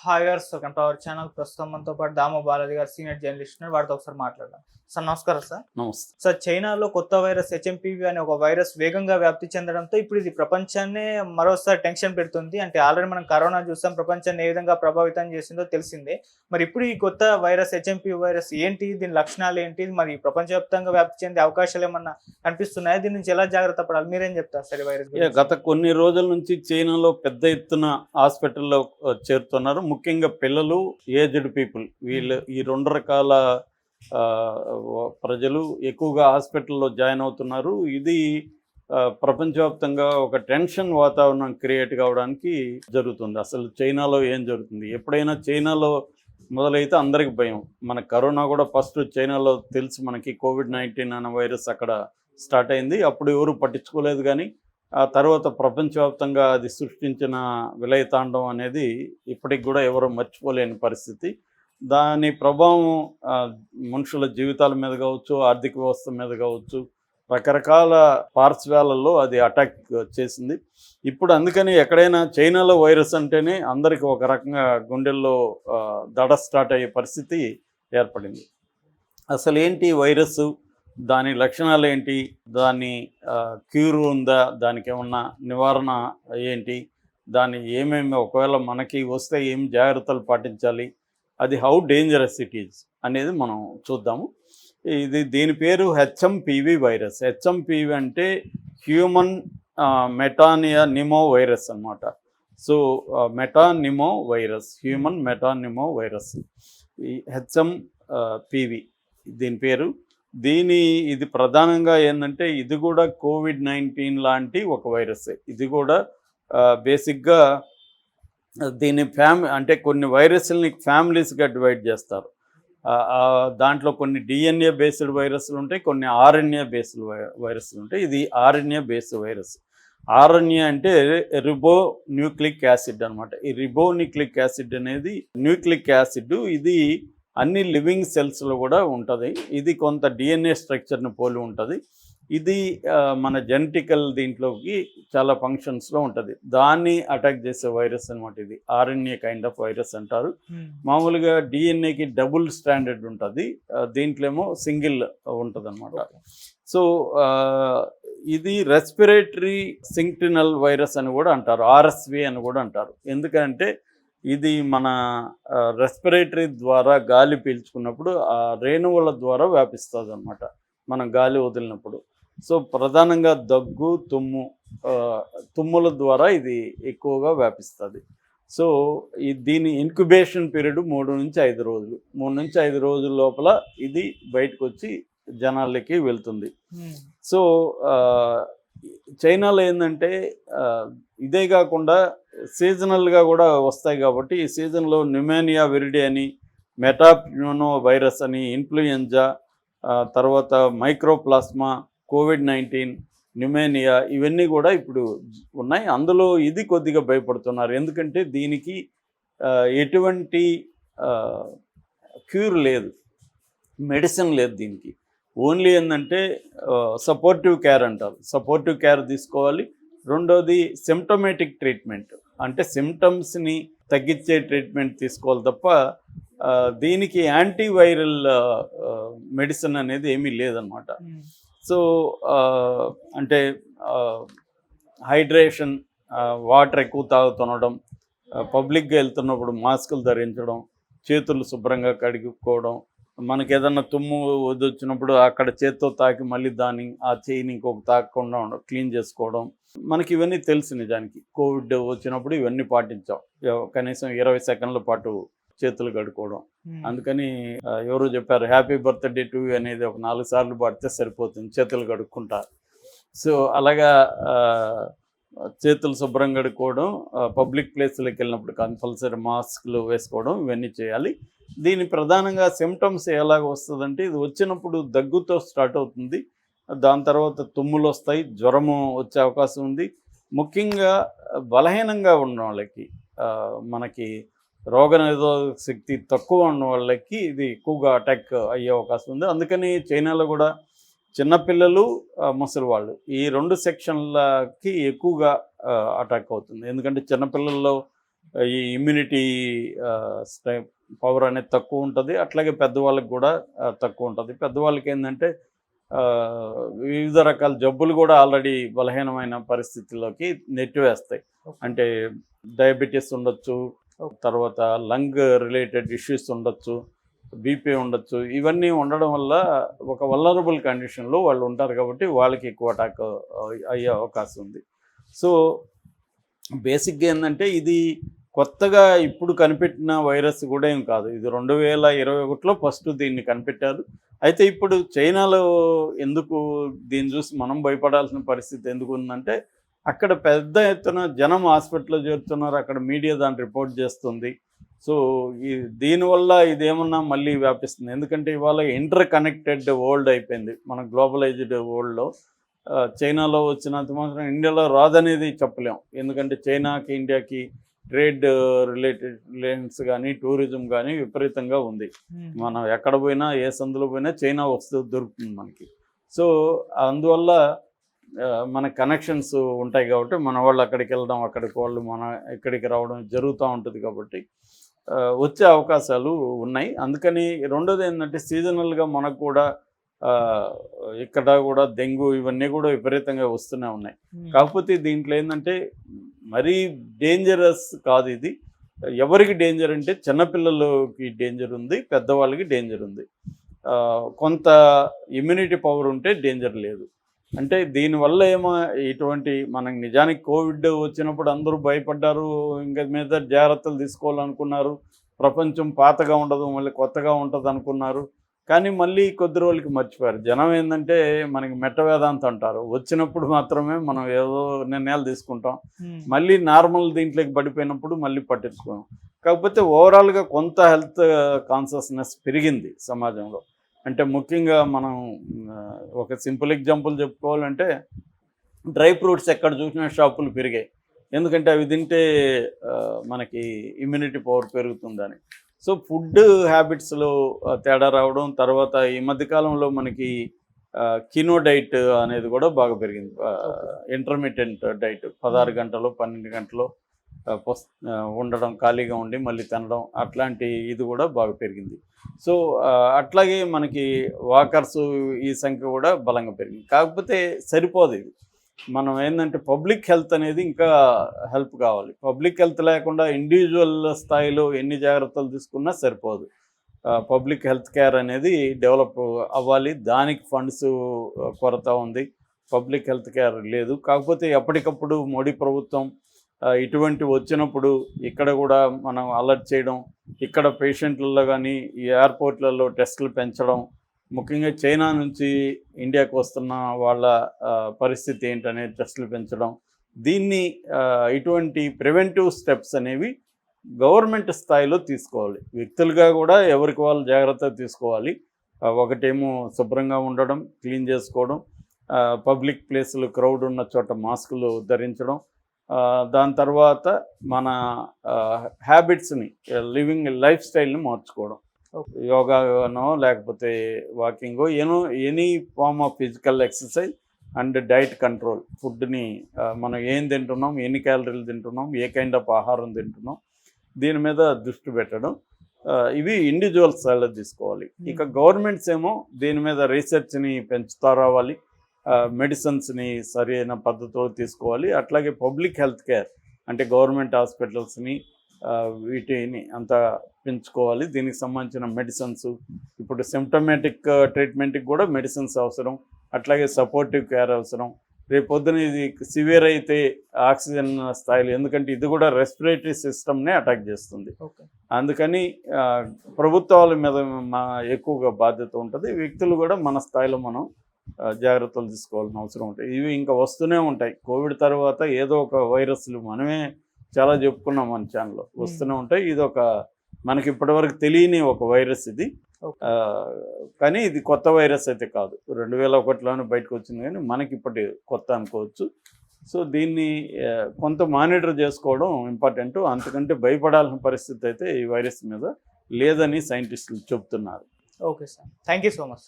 హాయర్స్ welcome to our channel. ప్రస్తుతం మనతో పాటు దామో బాలాజీ గారు సీనియర్ జర్నలిస్ట్ ఉన్నారు. వారితో ఒకసారి మాట్లాడదాం. సార్ నమస్కారం సార్. నమస్తే. సార్, చైనాలో కొత్త వైరస్ హెచ్ఎంపీవీ అనే ఒక వైరస్ వేగంగా వ్యాప్తి చెందడంతో ఇప్పుడు ఇది ప్రపంచాన్నే మరోసారి టెన్షన్ పెడుతుంది. అంటే ఆల్రెడీ మనం కరోనా చూసాం, ప్రపంచాన్ని ఏ విధంగా ప్రభావితం చేసిందో తెలిసిందే. మరి ఇప్పుడు ఈ కొత్త వైరస్ హెచ్ఎంపీ వైరస్ ఏంటి, దీని లక్షణాలు ఏంటి, మరి ప్రపంచవ్యాప్తంగా వ్యాప్తి చెందే అవకాశాలు ఏమన్నా కనిపిస్తున్నాయా? దీని నుంచి ఎలా జాగ్రత్త పడాలి, మీరేం చెప్తారు సార్ ఈ వైరస్ గురించి? గత కొన్ని రోజుల నుంచి చైనాలో పెద్ద ఎత్తున హాస్పిటల్లో చేరుతున్నారు. ముఖ్యంగా పిల్లలు, ఏజ్డ్ పీపుల్, వీళ్ళు ఈ రెండు రకాల ప్రజలు ఎక్కువగా హాస్పిటల్లో జాయిన్ అవుతున్నారు. ఇది ప్రపంచవ్యాప్తంగా ఒక టెన్షన్ వాతావరణం క్రియేట్ కావడానికి జరుగుతుంది. అసలు చైనాలో ఏం జరుగుతుంది? ఎప్పుడైనా చైనాలో మొదలైతే అందరికి భయం. మన కరోనా కూడా ఫస్ట్ చైనాలో తెలుసు మనకి. కోవిడ్-19 అనే వైరస్ అక్కడ స్టార్ట్ అయింది. అప్పుడు ఎవరు పట్టించుకోలేదు. కానీ ఆ తర్వాత ప్రపంచవ్యాప్తంగా అది సృష్టించిన విలయతాండం అనేది ఇప్పటికి కూడా ఎవరు మర్చిపోలేని పరిస్థితి. దాని ప్రభావం మనుషుల జీవితాల మీద కావచ్చు, ఆర్థిక వ్యవస్థ మీద కావచ్చు, రకరకాల పార్శ్వాలలో అది అటాక్ చేసింది. ఇప్పుడు అందుకని ఎక్కడైనా చైనాలో వైరస్ అంటేనే అందరికీ ఒక రకంగా గుండెల్లో దడ స్టార్ట్ అయ్యే పరిస్థితి ఏర్పడింది. అసలు ఏంటి వైరస్, దాని లక్షణాలు ఏంటి, దాని క్యూర్ ఉందా, దానికి ఏమన్నా నివారణ ఏంటి, దాన్ని ఏమేమి ఒకవేళ మనకి వస్తే ఏం జాగ్రత్తలు పాటించాలి, అది హౌ డేంజరస్ ఇట్ ఈజ్ అనేది మనం చూద్దాము. దీని పేరు హెచ్ఎంపీవీ వైరస్. హెచ్ఎంపీవీ అంటే హ్యూమన్ మెటానిమో వైరస్ అన్నమాట. సో మెటానిమో వైరస్, హ్యూమన్ మెటానిమో వైరస్, ఈ హెచ్ఎంపీవీ దీని పేరు. ఇది ప్రధానంగా ఏంటంటే ఇది కూడా కోవిడ్-19 లాంటి ఒక వైరస్. ఇది కూడా బేసిక్గా దీని అంటే కొన్ని వైరస్ని ఫ్యామిలీస్గా డివైడ్ చేస్తారు. దాంట్లో కొన్ని డిఎన్ఏ బేస్డ్ వైరస్లు ఉంటాయి, కొన్ని ఆర్ఎన్ఏ బేస్డ్ వైరస్లు ఉంటాయి. ఇది ఆర్ఎన్ఏ బేస్డ్ వైరస్. ఆర్ఎన్ఏ అంటే రిబో న్యూక్లిక్ యాసిడ్ అనమాట. ఈ రిబో న్యూక్లిక్ యాసిడ్ అనేది న్యూక్లిక్ యాసిడ్. ఇది అన్ని లివింగ్ సెల్స్లో కూడా ఉంటుంది. ఇది కొంత డిఎన్ఏ స్ట్రక్చర్ని పోలి ఉంటుంది. ఇది మన జెనెటికల్ దీంట్లోకి చాలా ఫంక్షన్స్లో ఉంటుంది. దాన్ని అటాక్ చేసే వైరస్ అనమాట. ఇది ఆర్ఎన్ఏ కైండ్ ఆఫ్ వైరస్ అంటారు. మామూలుగా డిఎన్ఏకి డబుల్ స్టాండర్డ్ ఉంటుంది, దీంట్లో ఏమో సింగిల్ ఉంటుంది అనమాట. సో ఇది రెస్పిరేటరీ సింక్టినల్ వైరస్ అని కూడా అంటారు, ఆర్ఎస్వి అని కూడా అంటారు. ఎందుకంటే ఇది మన రెస్పిరేటరీ ద్వారా గాలి పీల్చుకున్నప్పుడు ఆ రేణువుల ద్వారా వ్యాపిస్తుంది అనమాట, మనం గాలి వదిలినప్పుడు. సో ప్రధానంగా దగ్గు, తుమ్ముల ద్వారా ఇది ఎక్కువగా వ్యాపిస్తుంది. సో దీని ఇంక్యుబేషన్ పీరియడ్ 3 నుంచి 5 రోజులు. 3 నుంచి 5 రోజుల లోపల ఇది బయటకు వచ్చి జనాలకి వెళ్తుంది. సో చైనాలో ఏంటంటే ఇదే కాకుండా సీజనల్గా కూడా వస్తాయి. కాబట్టి ఈ సీజన్లో న్యూమోనియా విరిడి అని, మెటాప్నో వైరస్ అని, ఇన్ఫ్లుయెంజా, తర్వాత మైక్రోప్లాస్మా, కోవిడ్-19, న్యూమోనియా, ఇవన్నీ కూడా ఇప్పుడు ఉన్నాయి. అందులో ఇది కొద్దిగా భయపడుతున్నారు. ఎందుకంటే దీనికి ఎటువంటి క్యూర్ లేదు, మెడిసిన్ లేదు దీనికి. ఓన్లీ ఏంటంటే సపోర్టివ్ కేర్ అంటారు. సపోర్టివ్ కేర్ తీసుకోవాలి. రెండోది సిమ్టమేటిక్ ట్రీట్మెంట్, అంటే సిమ్టమ్స్ని తగ్గించే ట్రీట్మెంట్ తీసుకోవాలి తప్ప దీనికి యాంటీవైరల్ మెడిసిన్ అనేది ఏమీ లేదనమాట. సో అంటే హైడ్రేషన్, వాటర్ ఎక్కువ తాగుతుండడం, పబ్లిక్గా వెళ్తున్నప్పుడు మాస్కులు ధరించడం, చేతులు శుభ్రంగా కడుక్కోవడం, మనకి ఏదన్నా తుమ్ము వచ్చినప్పుడు అక్కడ చేత్తో తాకి మళ్ళీ ఆ చేయిని ఇంకొక తాకకుండా క్లీన్ చేసుకోవడం. మనకి ఇవన్నీ తెలుసు. నిజానికి కోవిడ్ వచ్చినప్పుడు ఇవన్నీ పాటించాం. కనీసం 20 సెకండ్ల పాటు చేతులు కడుక్కోవడం. అందుకని ఎవరు చెప్పారు హ్యాపీ బర్త్డే టు యూ అనేది ఒక 4 సార్లు పాడితే సరిపోతుంది, చేతులు కడుక్కుంటారు. సో అలాగా చేతులు శుభ్రంగా కడుక్కోవడం, పబ్లిక్ ప్లేస్లోకి వెళ్ళినప్పుడు కంపల్సరీ మాస్క్లు వేసుకోవడం, ఇవన్నీ చేయాలి. దీని ప్రధానంగా సిమ్టమ్స్ ఎలాగ వస్తుందంటే ఇది వచ్చినప్పుడు దగ్గుతో స్టార్ట్ అవుతుంది. దాని తర్వాత తుమ్ములు వస్తాయి, జ్వరము వచ్చే అవకాశం ఉంది. ముఖ్యంగా బలహీనంగా ఉన్న వాళ్ళకి, మనకి రోగనిరోధక శక్తి తక్కువ ఉన్న వాళ్ళకి ఇది ఎక్కువగా అటాక్ అయ్యే అవకాశం ఉంది. అందుకని చైనాలో కూడా చిన్నపిల్లలు, ముసలి వాళ్ళు, ఈ 2 సెక్షన్లకి ఎక్కువగా అటాక్ అవుతుంది. ఎందుకంటే చిన్నపిల్లల్లో ఈ ఇమ్యూనిటీ పవర్ అనేది తక్కువ ఉంటుంది. అట్లాగే పెద్దవాళ్ళకి కూడా తక్కువ ఉంటుంది. పెద్దవాళ్ళకి ఏంటంటే వివిధ రకాల జబ్బులు కూడా ఆల్రెడీ బలహీనమైన పరిస్థితుల్లోకి నెట్టివేస్తాయి. అంటే డయాబెటీస్ ఉండొచ్చు, తర్వాత లంగ్ రిలేటెడ్ ఇష్యూస్ ఉండొచ్చు, బీపీ ఉండొచ్చు. ఇవన్నీ ఉండడం వల్ల ఒక వల్నరబుల్ కండిషన్లో వాళ్ళు ఉంటారు కాబట్టి వాళ్ళకి ఎక్కువ అటాక్ అయ్యే అవకాశం ఉంది. సో బేసిక్గా ఏంటంటే ఇది కొత్తగా ఇప్పుడు కనిపెట్టిన వైరస్ కూడా ఏం కాదు. ఇది 2021లో ఫస్ట్ దీన్ని కనిపెట్టారు. అయితే ఇప్పుడు చైనాలో ఎందుకు దీన్ని చూసి మనం భయపడాల్సిన పరిస్థితి ఎందుకు ఉందంటే అక్కడ పెద్ద ఎత్తున జనం హాస్పిటల్లో చేరుతున్నారు. అక్కడ మీడియా దాన్ని రిపోర్ట్ చేస్తుంది. సో దీనివల్ల ఇదేమన్నా మళ్ళీ వ్యాపిస్తుంది. ఎందుకంటే ఇవాళ ఇంటర్ కనెక్టెడ్ వరల్డ్ అయిపోయింది. మన గ్లోబలైజ్డ్ వరల్డ్లో చైనాలో వచ్చినంత మాత్రం ఇండియాలో రాదనేది చెప్పలేం. ఎందుకంటే చైనాకి ఇండియాకి ట్రేడ్ రిలేటెడ్ రిలేషన్స్ కానీ టూరిజం కానీ విపరీతంగా ఉంది. మనం ఎక్కడ పోయినా ఏ సందులో పోయినా చైనా వస్తువు దొరుకుతుంది మనకి. సో అందువల్ల మన కనెక్షన్స్ ఉంటాయి కాబట్టి మన వాళ్ళు అక్కడికి వెళ్ళడం, అక్కడికి వాళ్ళు మన ఇక్కడికి రావడం జరుగుతూ ఉంటుంది కాబట్టి వచ్చే అవకాశాలు ఉన్నాయి. అందుకని రెండోది ఏంటంటే సీజనల్గా మనకు కూడా ఇక్కడ కూడా డెంగ్యూ ఇవన్నీ కూడా విపరీతంగా వస్తూనే ఉన్నాయి. కాకపోతే దీంట్లో ఏంటంటే మరీ డేంజరస్ కాదు ఇది. ఎవరికి డేంజర్ అంటే చిన్నపిల్లలకి డేంజర్ ఉంది, పెద్దవాళ్ళకి డేంజర్ ఉంది. కొంత ఇమ్యూనిటీ పవర్ ఉంటే డేంజర్ లేదు. అంటే దీనివల్ల ఇటువంటి మనకు నిజానికి కోవిడ్ వచ్చినప్పుడు అందరూ భయపడ్డారు, ఇంకా మీద జాగ్రత్తలు తీసుకోవాలనుకున్నారు. ప్రపంచం పాతగా ఉండదు, మళ్ళీ కొత్తగా ఉంటుంది అనుకున్నారు. కానీ మళ్ళీ కొద్ది రోజులకి మర్చిపోయారు. జనం ఏంటంటే మనకి మెట్ట వేదాంత అంటారు, వచ్చినప్పుడు మాత్రమే మనం ఏదో నిర్ణయాలు తీసుకుంటాం, మళ్ళీ నార్మల్ దీంట్లోకి పడిపోయినప్పుడు మళ్ళీ పట్టించుకోం. కాకపోతే ఓవరాల్గా కొంత హెల్త్ కాన్షియస్నెస్ పెరిగింది సమాజంలో. అంటే ముఖ్యంగా మనం ఒక సింపుల్ ఎగ్జాంపుల్ చెప్పుకోవాలంటే డ్రై ఫ్రూట్స్ ఎక్కడ చూసినా షాపులు పెరిగాయి. ఎందుకంటే అవి తింటే మనకి ఇమ్యూనిటీ పవర్ పెరుగుతుందని. సో ఫుడ్ హ్యాబిట్స్లో తేడా రావడం, తర్వాత ఈ మధ్యకాలంలో మనకి కినో డైట్ అనేది కూడా బాగా పెరిగింది. ఇంటర్మీడియట్ డైట్ 16 గంటలు 12 గంటలు ఉండడం, ఖాళీగా ఉండి మళ్ళీ తినడం, అట్లాంటి ఇది కూడా బాగా పెరిగింది. సో అట్లాగే మనకి వాకర్స్ ఈ సంఖ్య కూడా బలంగా పెరిగింది. కాకపోతే సరిపోదు ఇది. మనం ఏంటంటే పబ్లిక్ హెల్త్ అనేది ఇంకా హెల్ప్ కావాలి. పబ్లిక్ హెల్త్ లేకుండా ఇండివిజువల్ స్థాయిలో ఎన్ని జాగ్రత్తలు తీసుకున్నా సరిపోదు. పబ్లిక్ హెల్త్ కేర్ అనేది డెవలప్ అవ్వాలి. దానికి ఫండ్స్ కొరత ఉంది, పబ్లిక్ హెల్త్ కేర్ లేదు. కాకపోతే ఎప్పటికప్పుడు మోడీ ప్రభుత్వం ఇటువంటి వచ్చినప్పుడు ఇక్కడ కూడా మనం అలర్ట్ చేయడం, ఇక్కడ పేషెంట్లలో కానీ ఈ ఎయిర్పోర్ట్లలో టెస్టులు పెంచడం, ముఖ్యంగా చైనా నుంచి ఇండియాకు వస్తున్న వాళ్ళ పరిస్థితి ఏంటనేది టెస్టులు పెంచడం, దీన్ని ఇటువంటి ప్రివెంటివ్ స్టెప్స్ అనేవి గవర్నమెంట్ స్థాయిలో తీసుకోవాలి. వ్యక్తులుగా కూడా ఎవరికి వాళ్ళు జాగ్రత్త తీసుకోవాలి. ఒకటేమో శుభ్రంగా ఉండడం, క్లీన్ చేసుకోవడం, పబ్లిక్ ప్లేసులు క్రౌడ్ ఉన్న చోట మాస్కులు ధరించడం, దాని తర్వాత మన హ్యాబిట్స్ని లివింగ్ లైఫ్ స్టైల్ని మార్చుకోవడం. యోగానో లేకపోతే వాకింగో any form of physical exercise and diet control. ఫుడ్ని మనం ఏం తింటున్నాం, ఎన్ని క్యాలరీలు తింటున్నాం, ఏ కైండ్ ఆఫ్ ఆహారం తింటున్నాం, దీని మీద దృష్టి పెట్టడం. ఇవి ఇండివిజువల్ స్థాయిలో తీసుకోవాలి. ఇక గవర్నమెంట్స్ ఏమో దీని మీద రీసెర్చ్ని పెంచుతా రావాలి, మెడిసిన్స్ని సరైన పద్ధతిలో తీసుకోవాలి. అట్లాగే పబ్లిక్ హెల్త్ కేర్ అంటే గవర్నమెంట్ హాస్పిటల్స్ని వీటిని అంతా పెంచుకోవాలి. దీనికి సంబంధించిన మెడిసిన్స్, ఇప్పుడు సిమ్టమేటిక్ ట్రీట్మెంట్కి కూడా మెడిసిన్స్ అవసరం, అట్లాగే సపోర్టివ్ కేర్ అవసరం. రేపొద్దున ఇది సివియర్ అయితే ఆక్సిజన్ స్థాయిలు, ఎందుకంటే ఇది కూడా రెస్పిరేటరీ సిస్టమ్నే అటాక్ చేస్తుంది. అందుకని ప్రభుత్వాల మీద ఎక్కువగా బాధ్యత ఉంటుంది. వ్యక్తులు కూడా మన స్థాయిలో మనం జాగ్రత్తలు తీసుకోవాల్సిన అవసరం ఉంటుంది. ఇవి ఇంకా వస్తూనే ఉంటాయి. కోవిడ్ తర్వాత ఏదో ఒక వైరస్లు మనమే చాలా చెప్పుకున్నాం మన ఛానల్లో, వస్తూనే ఉంటాయి. ఇది ఒక మనకి ఇప్పటివరకు తెలియని ఒక వైరస్ ఇది. కానీ ఇది కొత్త వైరస్ అయితే కాదు, 2001లోనే బయటకు వచ్చింది, కానీ మనకి ఇప్పటి కొత్త అనుకోవచ్చు. సో దీన్ని కొంత మానిటర్ చేసుకోవడం ఇంపార్టెంట్. అంతకంటే భయపడాల్సిన పరిస్థితి అయితే ఈ వైరస్ మీద లేదని సైంటిస్టులు చెప్తున్నారు. Okay sir, thank you so much.